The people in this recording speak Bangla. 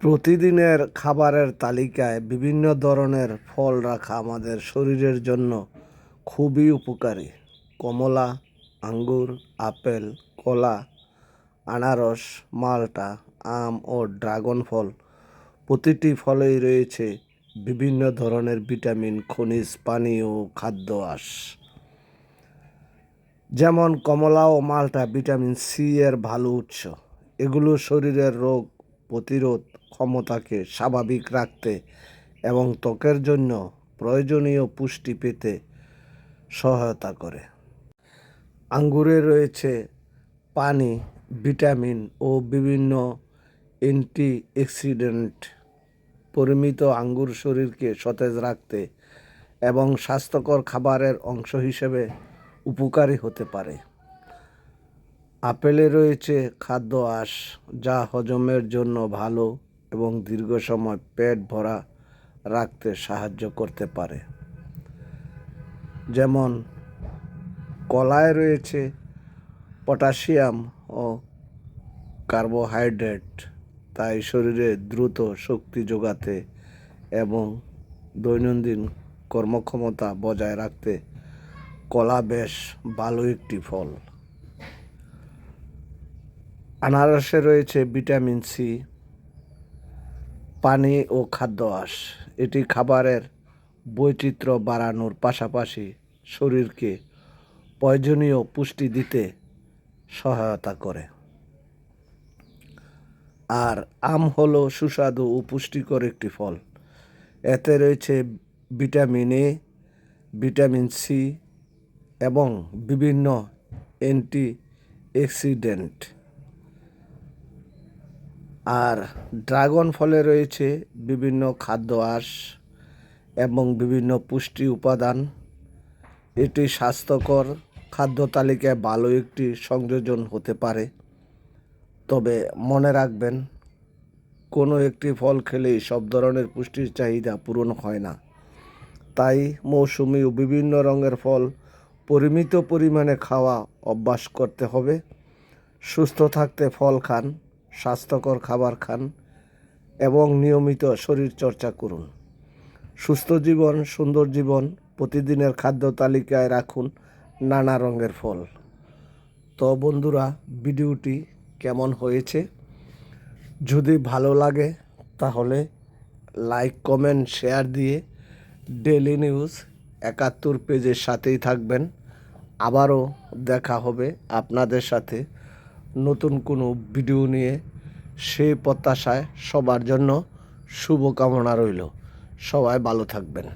প্রতিদিনের খাবারের তালিকায় বিভিন্ন ধরনের ফল রাখা আমাদের শরীরের জন্য খুবই উপকারী। কমলা, আঙ্গুর, আপেল, কলা, আনারস, মাল্টা, আম ও ড্রাগন ফল প্রতিটি ফলেই রয়েছে বিভিন্ন ধরনের ভিটামিন, খনিজ, পানি ও খাদ্য আঁশ। যেমন কমলা ও মাল্টা ভিটামিন সি এর ভালো উৎস। এগুলো শরীরের রোগ প্রতিরোধ ক্ষমতাকে স্বাভাবিক রাখতে এবং ত্বকের জন্য প্রয়োজনীয় পুষ্টি পেতে সহায়তা করে। আঙ্গুরে রয়েছে পানি, ভিটামিন ও বিভিন্ন অ্যান্টিঅক্সিডেন্ট। পরিমিত আঙ্গুর শরীরকে সতেজ রাখতে এবং স্বাস্থ্যকর খাবারের অংশ হিসেবে উপকারী হতে পারে। আপেলে রয়েছে খাদ্য আঁশ, যা হজমের জন্য ভালো এবং দীর্ঘ সময় পেট ভরা রাখতে সাহায্য করতে পারে। যেমন কলায় রয়েছে পটাশিয়াম ও কার্বোহাইড্রেট, তাই শরীরে দ্রুত শক্তি যোগাতে এবং দৈনন্দিন কর্মক্ষমতা বজায় রাখতে কলা বেশ ভালো একটি ফল। আনারসে রয়েছে ভিটামিন সি, পানি ও খাদ্য আঁশ। এটি খাবারের বৈচিত্র্য বাড়ানোর পাশাপাশি শরীরকে প্রয়োজনীয় পুষ্টি দিতে সহায়তা করে। আর আম হলো সুস্বাদু ও পুষ্টিকর একটি ফল। এতে রয়েছে ভিটামিন এ, ভিটামিন সি এবং বিভিন্ন অ্যান্টিঅক্সিডেন্ট। আর ড্রাগন ফলে রয়েছে বিভিন্ন খাদ্য আঁশ এবং বিভিন্ন পুষ্টি উপাদান। এটি স্বাস্থ্যকর খাদ্য তালিকায় ভালো একটি সংযোজন হতে পারে। তবে মনে রাখবেন, কোনো একটি ফল খেলেই সব ধরনের পুষ্টির চাহিদা পূরণ হয় না। তাই মৌসুমি ও বিভিন্ন রঙের ফল পরিমিত পরিমাণে খাওয়া অভ্যাস করতে হবে। সুস্থ থাকতে ফল খান, স্বাস্থ্যকর খাবার খান এবং নিয়মিত শরীরচর্চা করুন। সুস্থ জীবন, সুন্দর জীবন। প্রতিদিনের খাদ্য তালিকায় রাখুন নানা রঙের ফল। তো বন্ধুরা, ভিডিওটি কেমন হয়েছে? যদি ভালো লাগে তাহলে লাইক, কমেন্ট, শেয়ার দিয়ে ডেইলি নিউজ ৭১ পেজের সাথেই থাকবেন। আবারও দেখা হবে আপনাদের সাথে নতুন কোনো ভিডিও নিয়ে। সেই প্রত্যাশায় সবার জন্য শুভকামনা রইল। সবাই ভালো থাকবেন।